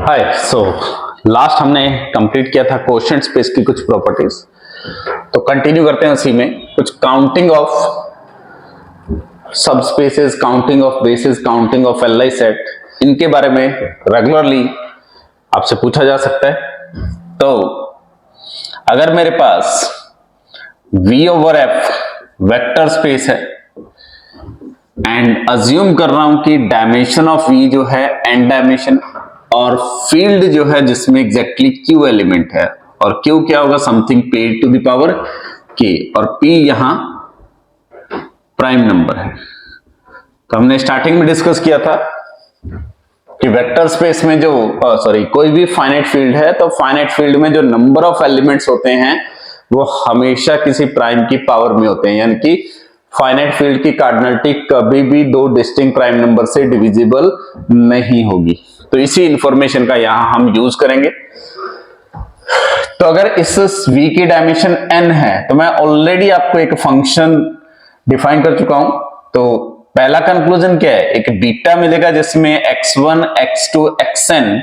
हाय last हमने complete किया था क्वेश्चन स्पेस की कुछ प्रॉपर्टीज। तो कंटिन्यू करते हैं उसी में। कुछ काउंटिंग ऑफ सब spaces, counting of basis, counting of L I set, इनके बारे में रेगुलरली आपसे पूछा जा सकता है। तो अगर मेरे पास V over F vector space है एंड अज्यूम कर रहा हूं कि डायमेंशन ऑफ V जो है n डायमेंशन और फील्ड जो है जिसमें एग्जैक्टली Q एलिमेंट है, और Q क्या होगा, something P to the power K, और P यहां प्राइम नंबर है। तो हमने स्टार्टिंग में डिस्कस किया था कि वेक्टर स्पेस में जो कोई भी फाइनाइट फील्ड है, तो फाइनाइट फील्ड में जो नंबर ऑफ एलिमेंट्स होते हैं वो हमेशा किसी प्राइम की पावर में होते हैं, यानी कि फाइनाइट फील्ड की कार्डिनलिटी कभी भी दो डिस्टिंक्ट प्राइम नंबर से डिविजिबल नहीं होगी। तो इसी इंफॉर्मेशन का यहां हम यूज करेंगे। तो अगर इस V की डायमेंशन n है तो मैं ऑलरेडी आपको एक फंक्शन डिफाइन कर चुका हूं। तो पहला कंक्लूजन क्या है, एक बीटा मिलेगा जिसमें x1, x2, xn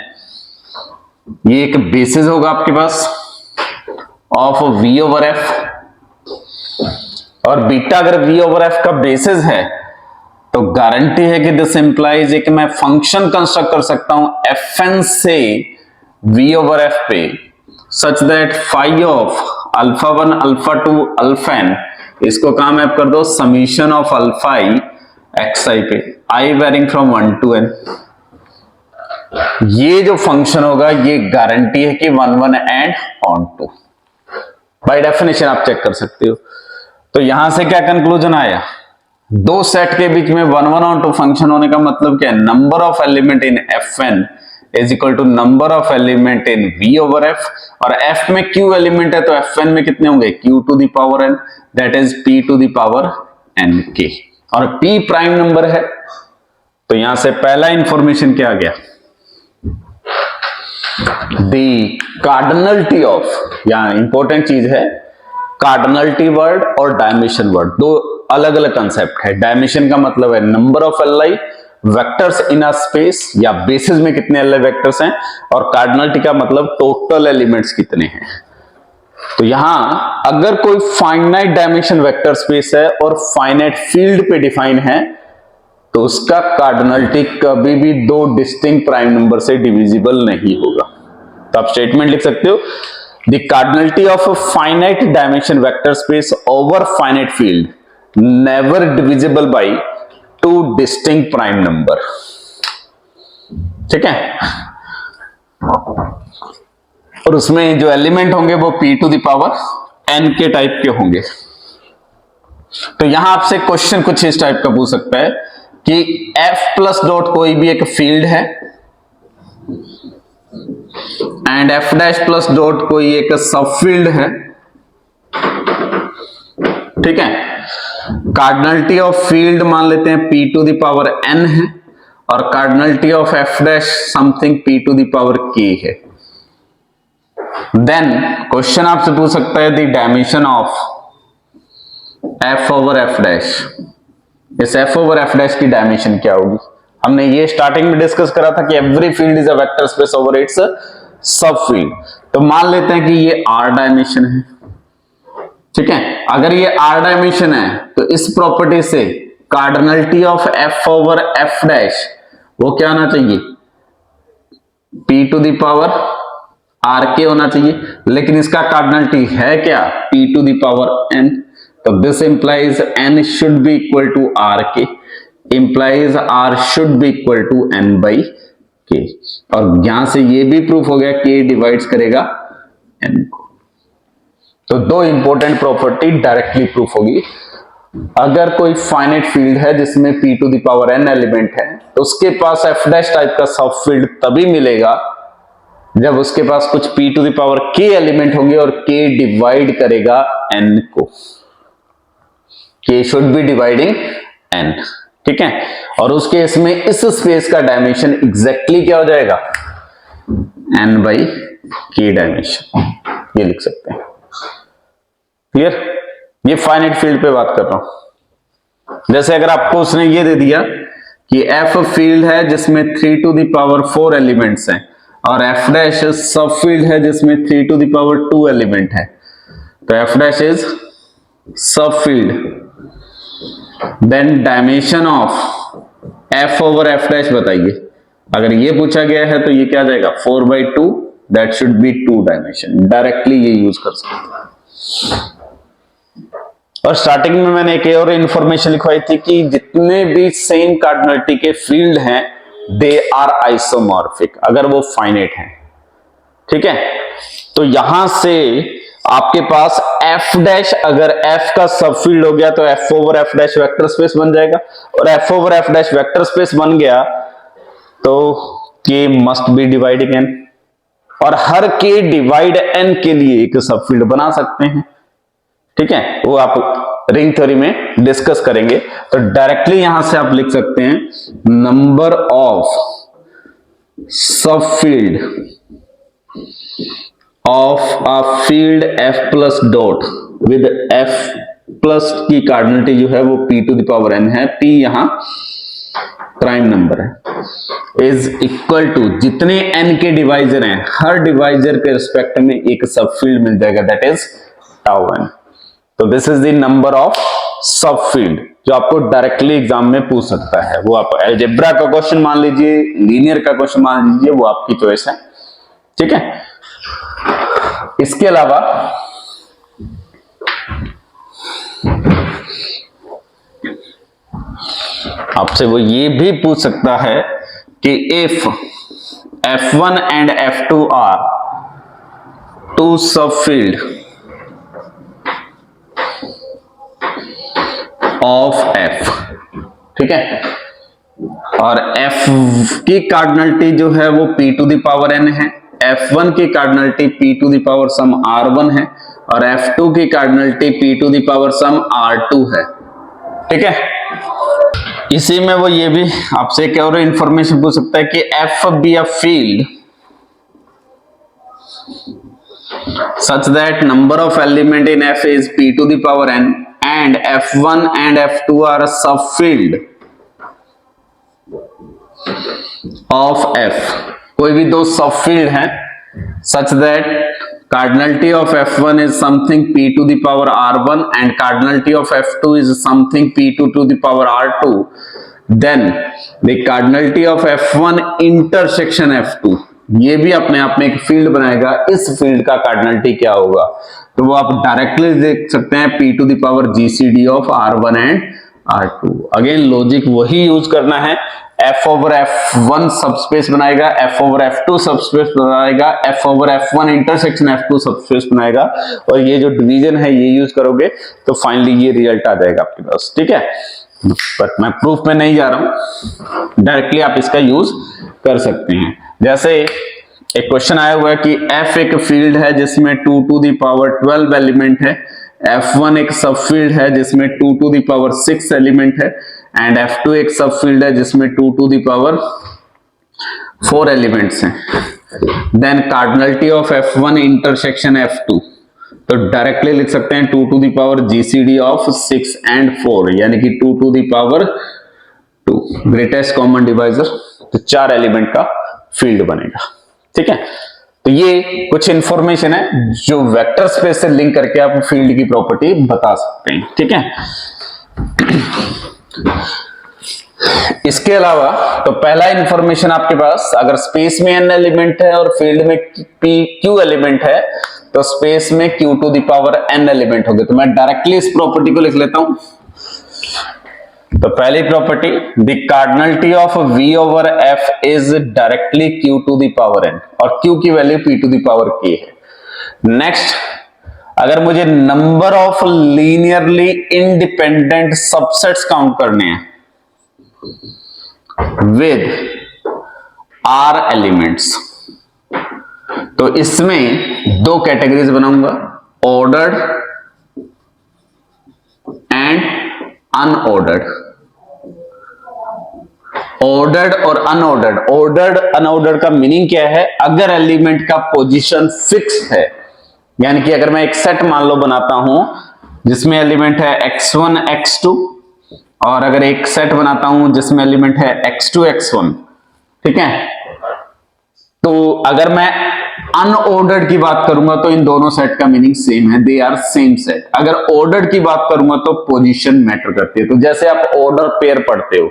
ये एक बेसिस होगा आपके पास ऑफ V ओवर F, और बीटा अगर V ओवर F का बेसिस है तो गारंटी है कि दिस इंप्लाइज एक मैं फंक्शन कंस्ट्रक्ट कर सकता हूं Fn से V ओवर F पे, such that phi of alpha 1 alpha 2 alpha n, इसको कहां मैप कर दो, summation of alpha i xi पे, i varying from 1 to n। ये जो फंक्शन होगा ये गारंटी है कि 1 1 and onto, by definition आप चेक कर सकते हो। तो यहां से क्या कंक्लूजन आया, दो सेट के बीच में 1 1 ऑन टू फंक्शन होने का मतलब क्या है, number of element in Fn is equal to number of element in V over F, और F में Q एलिमेंट है तो Fn में कितने होंगे, Q to the power n, that is P to the power nk, और P prime number है। तो यहां से पहला इंफॉर्मेशन क्या आ गया, द कार्डिनलिटी ऑफ, यहां इंपॉर्टेंट चीज है कार्डिनलिटी वर्ड और डायमेंशन वर्ड, दो अलग अलग कंसेप्ट है। डायमेंशन का मतलब है number of L I vectors in a space, या बेसिस में कितने एल आई वेक्टर्स हैं, और कार्डिनलिटी का मतलब टोटल एलिमेंट्स कितने हैं। तो यहां अगर कोई फाइनाइट डायमेंशन वेक्टर स्पेस है और फाइनाइट फील्ड पे डिफाइन है तो उसका कार्डिनलिटी कभी भी दो डिस्टिंक्ट प्राइम नंबर से डिविजिबल नहीं होगा। तो आप स्टेटमेंट लिख सकते हो, the cardinality of a finite dimension vector space over finite field never divisible by two distinct prime number. ठीक है, और उसमें जो एलिमेंट होंगे वो P to the power n के टाइप के होंगे। तो यहां आपसे क्वेश्चन कुछ इस टाइप का पूछ सकता है कि F प्लस डॉट कोई भी एक फील्ड है and F dash plus dot कोई एक सब फील्ड है। ठीक है, कार्डिनलिटी ऑफ फील्ड मान लेते हैं P to the power n है, और cardinality of F dash something P to the power k है। देन क्वेश्चन आपसे पूछ सकता है the dimension of F over F dash, इस F ओवर F डैश की डायमेंशन क्या होगी। हमने ये स्टार्टिंग में डिस्कस करा था कि every field is a vector space over it's सब फील्ड। तो मान लेते हैं कि ये R डायमेंशन है। ठीक है, अगर ये R डायमेंशन है तो इस प्रॉपर्टी से cardinality of F over F dash वो क्या होना चाहिए, P to the power RK होना चाहिए, लेकिन इसका कार्डिनलिटी है क्या, P to the power n। तो this implies n should be equal to RK, implies R should be equal to n by k, और यहां से ये भी प्रूफ हो गया K डिवाइड्स करेगा n को। तो दो इंपॉर्टेंट प्रॉपर्टी डायरेक्टली प्रूफ होगी। अगर कोई फाइनाइट फील्ड है जिसमें P to the power n element है तो उसके पास F डैश टाइप का सब फील्ड तभी मिलेगा जब उसके पास कुछ P to the power K element होंगे और K डिवाइड करेगा n को। K should be dividing n। ठीक है, और उस केस में इस स्पेस का डायमेंशन एग्जैक्टली क्या हो जाएगा, n बाई k डायमेंशन, ये लिख सकते हैं। क्लियर, ये फाइनाइट फील्ड पे बात कर रहा हूं। जैसे अगर आपको उसने ये दे दिया कि F फील्ड है जिसमें 3 टू द पावर 4 एलिमेंट्स हैं, और f डैश सब फील्ड है जिसमें 3 to the power 2 एलिमेंट है, तो f dash is sub field, then dimension of f over f dash बताइए। अगर ये पूछा गया है तो ये क्या जाएगा 4/2, that should B 2 dimension, directly ये यूज कर सकते हैं। और स्टार्टिंग में मैंने एक और इंफॉर्मेशन लिखवाई थी कि जितने भी सेम कार्डिनलिटी के फील्ड हैं दे आर आइसोमॉर्फिक, अगर वो फाइनाइट हैं, ठीक है। तो यहां से आपके पास f डैश, अगर f का सब फील्ड हो गया तो f over f dash vector space बन जाएगा, और f over f dash vector space बन गया तो k must be dividing n, और हर k डिवाइड n के लिए एक सब फील्ड बना सकते हैं, ठीक है। वो आप रिंग थ्योरी में डिस्कस करेंगे। तो डायरेक्टली यहां से आप लिख सकते हैं number of sub field of a field f plus dot with f plus की कार्डिनलिटी जो है वो p to the power n है, p यहां प्राइम नंबर है, इज इक्वल टू जितने n के डिवाइजर हैं हर डिवाइजर के रिस्पेक्ट में एक सब फील्ड मिल जाएगा, दैट इज टाउ n। तो this is the number of sub field जो आपको डायरेक्टली एग्जाम में पूछ सकता है। वो आप अलजेब्रा का क्वेश्चन मान लीजिए, लीनियर का क्वेश्चन मान लीजिए, वो आपकी चॉइस है, ठीक है। इसके अलावा आपसे वो ये भी पूछ सकता है कि if f1 and f2 are two sub field of f, ठीक है, और f की कार्डिनलिटी जो है वो p to the power n है, f1 की cardinality p to the power some r1 है, और f2 की cardinality p to the power some r2 है, ठीक है। इसी में वो ये भी आपसे एक और इंफॉर्मेशन पूछ सकता है कि f be a field such that number of element in f is p to the power n and f1 and f2 are a subfield of f, कोई भी दो सबफील्ड हैं such that cardinality of f1 is something p to the power r1 and cardinality of f2 is something p2 to the power r2, then the cardinality of f1 intersection f2, ये भी अपने आप में एक field बनाएगा, इस field का cardinality क्या होगा, तो वो आप डायरेक्टली देख सकते हैं p to the power GCD of r1 and r2। Again logic वही यूज करना है, f ओवर f1 सबस्पेस बनाएगा, f ओवर f2 सबस्पेस बनाएगा, f over f1 intersection f2 subspace बनाएगा, और ये जो डिवीजन है ये यूज करोगे तो फाइनली ये रिजल्ट आ जाएगा आपके पास, ठीक है। बट मैं प्रूफ में नहीं जा रहा हूं, डायरेक्टली आप इसका यूज कर सकते हैं। जैसे एक क्वेश्चन आया हुआ है कि f एक फील्ड है जिसमें 2 टू द पावर 12 एलिमेंट है, f1 एक सब फील्ड है जिसमें 2 टू द पावर 6 एलिमेंट है, एंड f2 एक सब फील्ड है जिसमें 2 टू द पावर 4 एलिमेंट्स हैं, then cardinality of f1 intersection f2, तो डायरेक्टली लिख सकते हैं 2 to the power GCD of 6 and 4, यानी कि 2 to the power 2, greatest common divisor, तो 4 एलिमेंट का फील्ड बनेगा, ठीक है। तो ये कुछ इंफॉर्मेशन है जो वेक्टर स्पेस से लिंक करके आप फील्ड की प्रॉपर्टी बता सकते हैं, ठीक है। इसके अलावा तो पहला इंफॉर्मेशन आपके पास, अगर स्पेस में n एलिमेंट है और फील्ड में q एलिमेंट है तो स्पेस में q to the power n element हो गए। तो मैं डायरेक्टली इस प्रॉपर्टी को लिख लेता हूं। तो पहली property, the cardinality of v over f is directly q to the power n, और q की value p to the power k है। नेक्स्ट, अगर मुझे number of linearly independent subsets count करने हैं विद r एलिमेंट्स, तो इसमें दो कैटेगरीज बनाऊंगा, ऑर्डर्ड एंड अनऑर्डर्ड। ऑर्डर्ड और अनऑर्डर्ड, ऑर्डर्ड अनऑर्डर्ड का मीनिंग क्या है, अगर एलिमेंट का पोजीशन फिक्स है, यानी कि अगर मैं एक सेट मान लो बनाता हूं जिसमें एलिमेंट है x1 x2, और अगर एक सेट बनाता हूं जिसमें एलिमेंट है x2 x1, ठीक है, तो अगर मैं अनऑर्डर्ड की बात करूंगा तो इन दोनों सेट का मीनिंग सेम है, दे आर सेम सेट। अगर ऑर्डर्ड की बात करूंगा तो पोजीशन मैटर करती है। तो जैसे आप ऑर्डर पेयर पढ़ते हो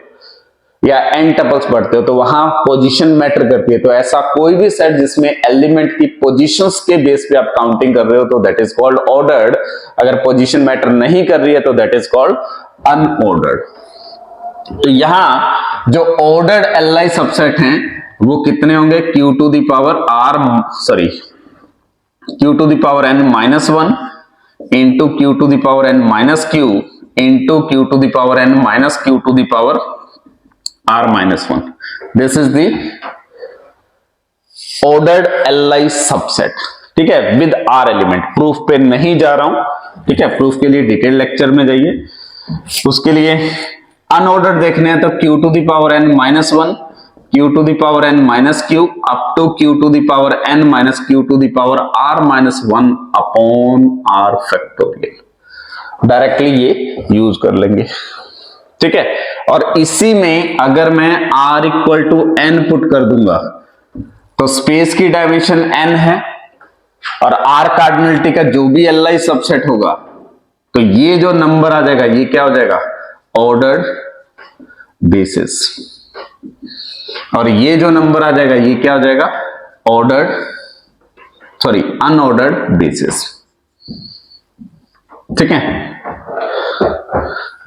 या एन टपल्स पढ़ते हो तो वहां पोजीशन मैटर करती है। तो ऐसा कोई भी सेट जिसमें एलिमेंट की पोजीशंस के बेस पे आप काउंटिंग कर रहे हो तो दैट इज कॉल्ड ऑर्डर्ड। अगर पोजीशन मैटर नहीं कर रही है तो दैट इज कॉल्ड अनऑर्डर्ड। तो यहां जो ऑर्डर्ड एलआई सबसेट हैं वो कितने होंगे, q to the power n minus 1 into q to the power n minus q into q to the power n minus q to the power r minus 1। This is the ordered LI subset, ठीक है, with r element. Proof पे नहीं जा रहा हूं, ठीक है, proof के लिए डिटेल लेक्चर में जाइए। उसके लिए अनऑर्डर्ड देखने हैं तो q to the power n minus 1, q to the power n minus q up to q to the power n minus q to the power r minus 1 upon r factorial. Directly ये use कर लेंगे, ठीक है। और इसी में अगर मैं r equal to n put कर दूंगा तो स्पेस की डायमेंशन n है और r कार्डिनलिटी का जो भी एलआई सबसेट होगा तो ये जो नंबर आ जाएगा ये क्या हो जाएगा, ऑर्डर्ड बेसिस। और ये जो नंबर आ जाएगा ये क्या हो जाएगा, अनऑर्डर्ड बेसिस, ठीक है।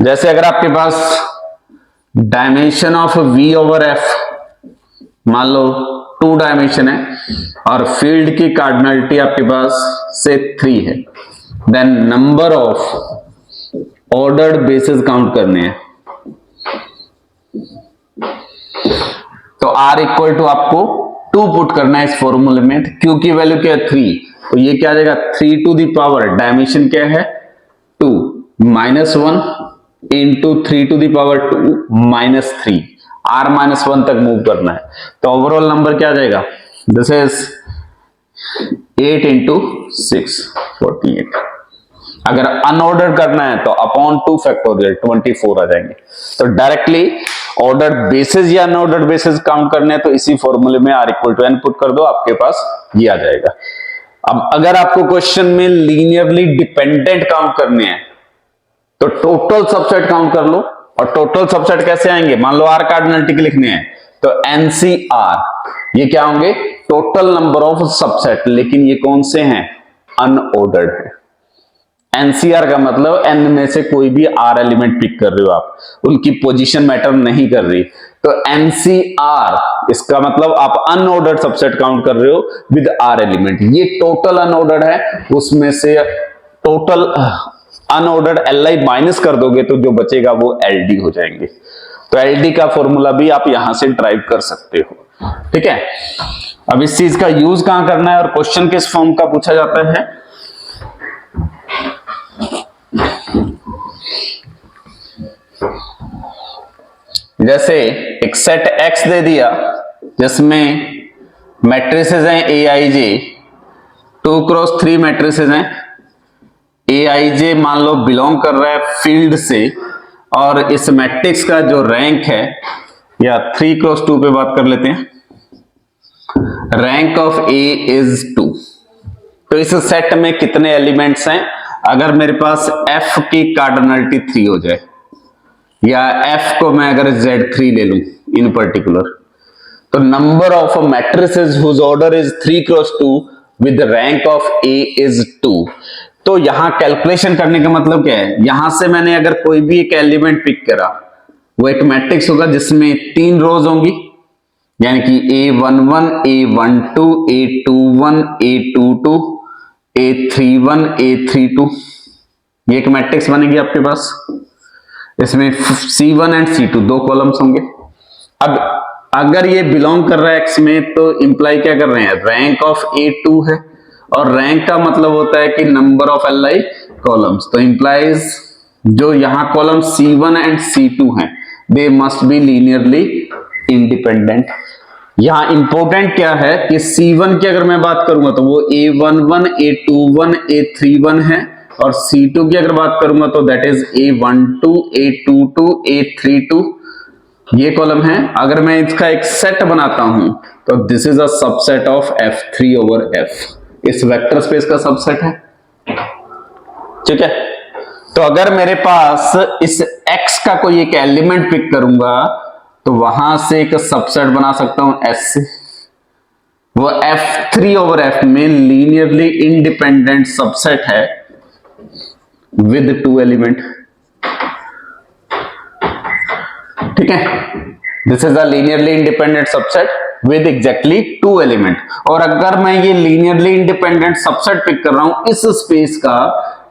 जैसे अगर आपके पास dimension of v over f मान लो 2 डायमेंशन है और फील्ड की कार्डिनलिटी आपके पास से 3 है, then number of ordered basis count करने हैं। तो r इक्वल टू आपको 2 पुट करना है इस फॉर्मूले में। तो q की वैल्यू क्या है 3, तो ये क्या आ जाएगा 3 टू द पावर डायमेंशन क्या है 2 minus 1 into 3 to the power 2 minus 3, r minus 1 तक मूव करना है। तो ओवरऑल नंबर क्या आ जाएगा, दिस इज 8 इंटू 6 48। अगर अनऑर्डर करना है तो अपॉन 2 फैक्टोरियल 24 आ जाएंगे। तो डायरेक्टली ऑर्डर्ड बेसिस या अनऑर्डर्ड बेसिस काउंट करने हैं तो इसी फॉर्मूले में r equal to n put कर दो, आपके पास ये आ जाएगा। अब अगर आपको क्वेश्चन में लीनियरली डिपेंडेंट काउंट करने हैं तो टोटल सबसेट काउंट कर लो। और टोटल सबसेट कैसे आएंगे, मान लो r कार्डिनलिटी के लिखने हैं तो NCR, ये क्या होंगे, टोटल नंबर ऑफ सबसेट, लेकिन ये कौन से हैं, अनऑर्डर्ड है। NCR का मतलब n में से कोई भी r एलिमेंट पिक कर रहे हो आप, उनकी पोजीशन मैटर नहीं कर रही। तो NCR इसका मतलब आप अनऑर्डर्ड सबसेट काउंट कर रहे हो विद r एलिमेंट। ये टोटल अनऑर्डर्ड है, उसमें से टोटल अनऑर्डर्ड LI माइनस कर दोगे तो जो बचेगा वो LD हो जाएंगे। तो LD का फॉर्मूला भी आप यहां से ड्राइव कर सकते हो, ठीक है। अब इस चीज का यूज कहां करना है और क्वेश्चन किस फॉर्म का पूछा जाता है, जैसे एक सेट X दे दिया जिसमें मैट्रिसेस हैं AIJ, 2x3 मैट्रिसेस हैं। AIJ मान लो बिलोंग कर रहा है फील्ड से और इस मैट्रिक्स का जो रैंक है, या 3x2 पे बात कर लेते हैं, रैंक ऑफ A इज 2। तो इस सेट में कितने एलिमेंट्स हैं, अगर मेरे पास F की कार्डिनलिटी 3 हो जाए या F को मैं अगर Z3 ले लूं इन पर्टिकुलर, तो number of matrices whose order is 3x2 with rank of A is 2। तो यहां कैलकुलेशन करने का मतलब क्या है, यहां से मैंने अगर कोई भी एक एलिमेंट पिक करा, वो एक मैट्रिक्स होगा जिसमें 3 रोज होंगी, यानी कि A11, A12, A21, A22, A31, A32, ये एक मैट्रिक्स बनेगी आपके पास। इसमें C1 एंड C2 2 कॉलम्स होंगे। अब अगर ये बिलोंग कर रहा है X में तो इंप्लाई क्या कर रहे हैं, रैंक ऑफ A2 है, और रैंक का मतलब होता है कि नंबर ऑफ LI कॉलम्स। तो इंप्लाइज जो यहां कॉलम C1 एंड C2 हैं they must be linearly independent. यहां इंपॉर्टेंट क्या है कि C1 की अगर मैं बात करूंगा तो वो A11, A21, A31 है, और C2 की अगर बात करूंगा तो that is A12, A22, A32, ये कॉलम है, अगर मैं इसका एक सेट बनाता हूं तो this is a subset of F3 over F, इस वेक्टर स्पेस का सबसेट है। ठीक है, तो अगर मेरे पास इस X का कोई एक एलिमेंट पिक करूंगा तो वहां से एक सबसेट बना सकता हूं S से, वो F3 ओवर F में लीनियरली इंडिपेंडेंट सबसेट है विद 2 एलिमेंट। ठीक है, this is a linearly independent subset with exactly 2 element. और अगर मैं ये लीनियरली इंडिपेंडेंट सबसेट पिक कर रहा हूं इस स्पेस का,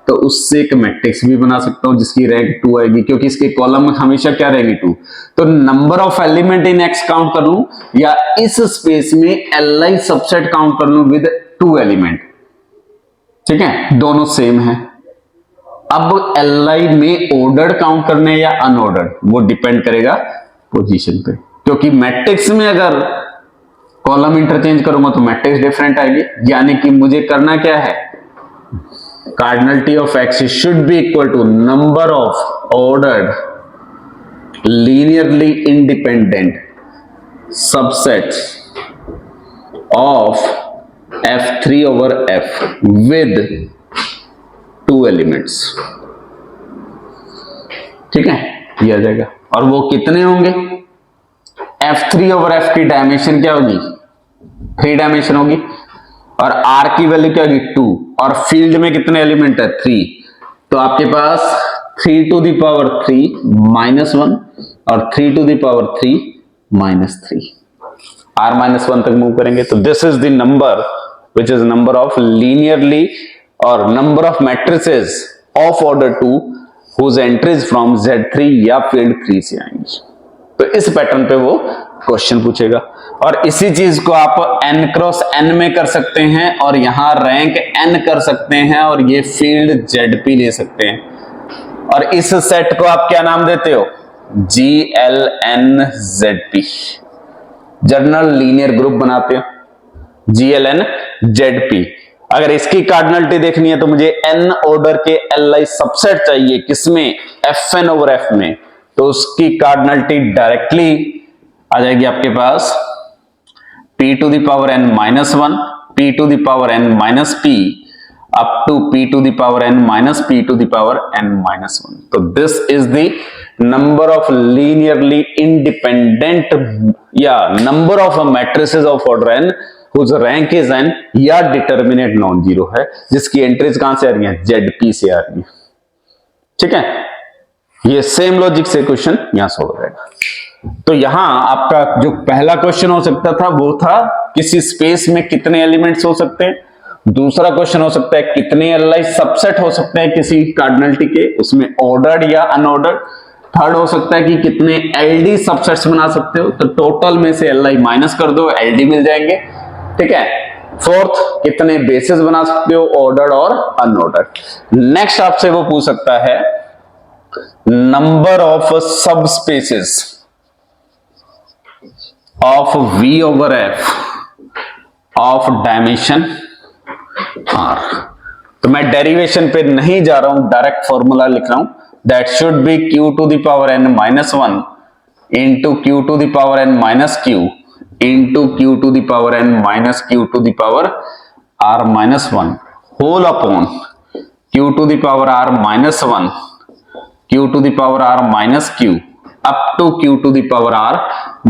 तो उससे एक मैट्रिक्स भी बना सकता हूं जिसकी रैंक 2 आएगी, क्योंकि इसके कॉलम हमेशा क्या रहेगी 2। तो number of element in X count कर लूं या इस स्पेस में Li सबसेट काउंट कर लूं विद 2 एलिमेंट। ठीक है, दोनों सेम है। अब Li में ऑर्डर्ड काउंट करने या अनऑर्डर्ड, वो डिपेंड करेगा पोजीशन पे, क्योंकि मैट्रिक्स में अगर कॉलम इंटरचेंज करूंगा तो मैट्रिक्स डिफरेंट आएगी। यानी कि मुझे करना क्या है, cardinality of X should be equal to number of ordered linearly independent subsets of F3 over F with 2 elements. ठीक है, ये आ जाएगा। और वो कितने होंगे, F3 ओवर F की डायमेंशन क्या होगी, 3 डायमेंशन होगी, और R की वैल्यू क्या होगी 2, और फील्ड में कितने एलिमेंट है 3। तो आपके पास 3 टू द पावर 3 माइनस 1 और 3 to the power 3 minus 3, R minus 1 तक मूव करेंगे। तो this is the number which is number of linearly और number of matrices of order 2 whose entries from Z3 या फील्ड 3 से आएंगी। तो इस पैटर्न पे वो क्वेश्चन पूछेगा। और इसी चीज को आप n क्रॉस n में कर सकते हैं और यहां रैंक n कर सकते हैं और ये फील्ड ZP ले सकते हैं। और इस सेट को आप क्या नाम देते हो, GLNZP, जनरल लीनियर ग्रुप बनाते हो, GLNZP। अगर इसकी कार्डिनलिटी देखनी है तो मुझे n ऑर्डर के Li सबसेट चाहिए, किसमें, Fn ओवर F में। तो उसकी कार्डिनलिटी डायरेक्टली आ जाएगी आपके पास p to the power n minus 1, p to the power n minus p up to p to the power n minus p to the power n minus 1। तो this is the number of linearly independent या number of matrices of order n whose rank is n या determinant non zero है, जिसकी entries कहां से आ रही हैं, ZP से आ रही है। ठीक है, ये सेम लॉजिक से क्वेश्चन यहां सॉल्व हो जाएगा। तो यहां आपका जो पहला क्वेश्चन हो सकता था वो था किसी स्पेस में कितने एलिमेंट्स हो सकते हैं, दूसरा क्वेश्चन हो सकता है कितने Li सबसेट हो सकते हैं किसी कार्डिनलिटी के, उसमें ऑर्डर्ड या अनऑर्डर्ड। थर्ड हो सकता है कि कितने LD सबसेट्स बना सकते हो, तो टोटल में से Li माइनस कर दो, LD मिल जाएंगे। ठीक है, फोर्थ कितने बेसिस बना सकते हो, ऑर्डर्ड और अनऑर्डर्ड। नेक्स्ट आपसे वो पूछ सकता है नंबर ऑफ सब spaces of V over F of dimension R। तो मैं डेरिवेशन पे नहीं जा रहा हूं, डायरेक्ट फॉर्मूला लिख रहा हूं, that should be Q to the power n minus 1 into Q to the power n minus Q into Q to the power n minus Q to the power R minus 1 whole upon Q to the power R minus 1 Q to the power R minus Q up to Q to the power R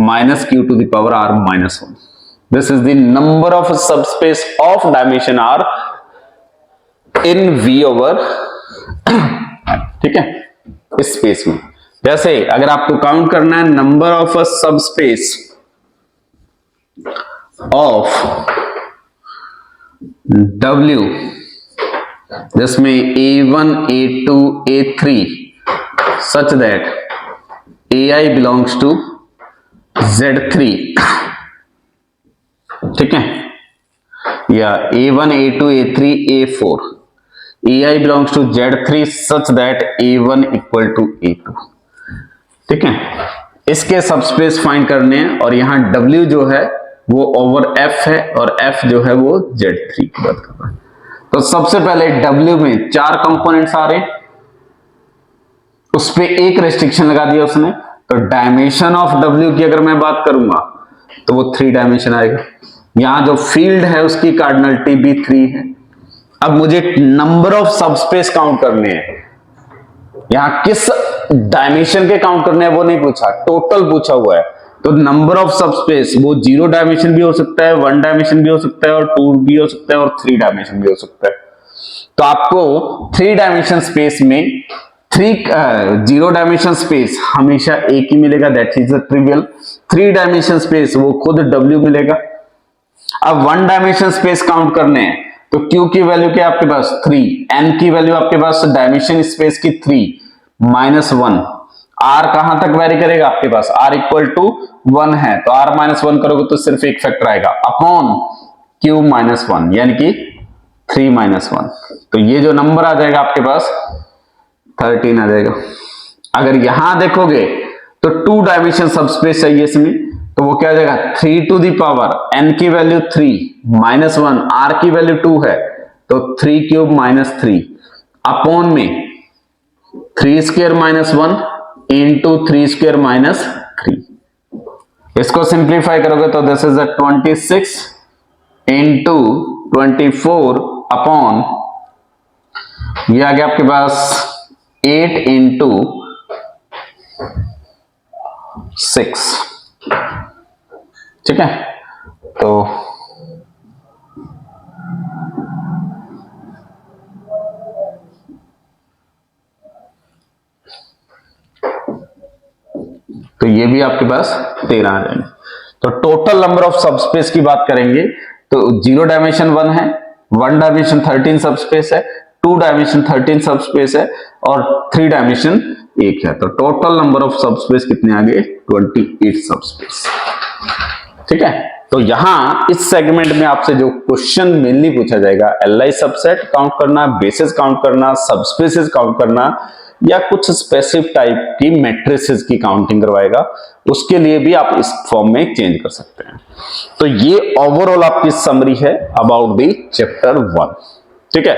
minus Q to the power R minus 1. This is the number of subspace of dimension R in V over ठीक है, इस space में। जैसे अगर आपको count करना है number of subspace of W जिसमें A1, A2, A3 such that AI belongs to Z3, ठीक है, या A1, A2, A3, A4 AI belongs to Z3 such that A1 equal to A2। ठीक है, इसके सबस्पेस फाइंड करने हैं और यहां W जो है वो ओवर F है और F जो है वो Z3 की बात कर रहा है। तो सबसे पहले W में 4 कंपोनेंट्स आ रहे हैं, उस पे एक रेस्ट्रिक्शन लगा दिया उसने, तो डायमेंशन ऑफ W की अगर मैं बात करूंगा तो वो 3 डायमेंशन आएगा। यहां जो फील्ड है उसकी कार्डिनलिटी भी 3 है। अब मुझे नंबर ऑफ सबस्पेस काउंट करने हैं, यहां किस डायमेंशन के काउंट करने हैं वो नहीं पूछा, टोटल पूछा हुआ है। तो नंबर ऑफ सबस्पेस वो 0 डायमेंशन भी हो सकता है, 1 डायमेंशन भी हो सकता है, और 2 भी हो सकता है, और 3 डायमेंशन भी हो सकता है। तो आपको 3 डायमेंशन स्पेस में 0 डायमेंशन स्पेस हमेशा एक ही मिलेगा, that is trivial. 3 dimension space वो खुद W मिलेगा। अब 1 डायमेंशन स्पेस काउंट करने हैं तो Q की वैल्यू क्या आपके पास 3, N की वैल्यू आपके पास डायमेंशन स्पेस की 3 -1। R कहां तक वेरी करेगा आपके पास, R इक्वल टू 1 है तो R -1 करोगे तो सिर्फ एक फैक्टर आएगा अपॉन Q -1 यानी कि 3 -1। तो ये जो नंबर आ जाएगा आपके पास 13 आ जाएगा। अगर यहां देखोगे तो 2 डायमेंशन सबस्पेस चाहिए इसमें, तो वो क्या आ जाएगा 3 टू द पावर N की वैल्यू 3 -1, R की वैल्यू 2 है तो 3 क्यूब -3 अपॉन में 3 स्क्वायर -1 इंटू 3 स्क्वायर -3। इसको सिंप्लीफाई करोगे तो दिस इज 26 इंटू 24 अपॉन ये आ गया आपके पास 8 इंटू 6। ठीक है, तो ये भी आपके पास 13 आ जाएंगे। तो टोटल नंबर ऑफ सबस्पेस की बात करेंगे तो 0 डायमेंशन 1 है, 1 डायमेंशन 13 सबस्पेस है, 2 डायमेंशन 13 सबस्पेस है, और 3 डायमेंशन 1 है। तो टोटल नंबर ऑफ सबस्पेस कितने आ गए 28 सबस्पेस। ठीक है, तो यहां इस सेगमेंट में आपसे जो क्वेश्चन मेनली पूछा जाएगा Li सबसेट काउंट करना, बेसिस काउंट करना, सबस्पेसेस काउंट करना, या कुछ स्पेसिफिक टाइप की मैट्रिसेस की काउंटिंग करवाएगा, उसके लिए भी आप इस फॉर्म में चेंज कर सकते हैं। तो ये ओवरऑल आपकी समरी है अबाउट द चैप्टर 1। ठीक है,